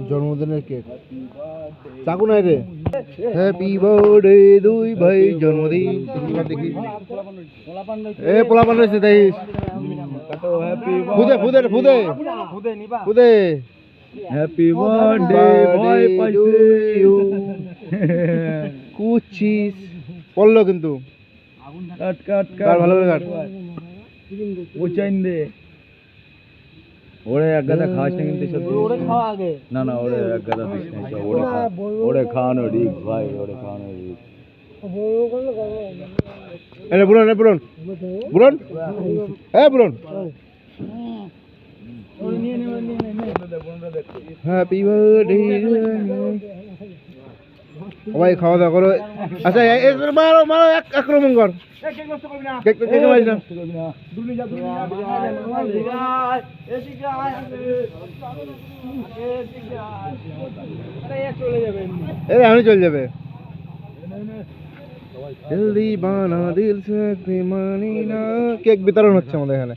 জন্মদিনের কেক চাকু নাই রে। হ্যাপি বার্থডে দুই ভাই জন্মদিন দেখি এ পোলাপান রয়েছে দেখিস ফুদে ফুদে ফুদে ফুদে হ্যাপি বার্থডে ভাই পাইছে কুচিস পড়লো কিন্তু কাট কাট কাট কাট ভালো করে কাট উচাইন দে ওরে এক গাদা খাস না কিন্তু সত্যি ওরে খাওয়া আগে না না ওরে এক গাদা দিস না সব ওরে খাওয়ানো রিস্ক ভাই ওরে খাওয়ানো রিস্ক এনে বুড়ন এ বুড়ন বুড়ন এ বুড়ন হ্যাপি বার্থডে সবাই খাওয়া দাওয়া করো। আচ্ছা মারো মারো আক্রমণ কর কেক কেক মারিস না আমি চলে যাবে দিল দিবানা দিল সে মানি না কেক বিতরণ হচ্ছে আমাদের এখানে।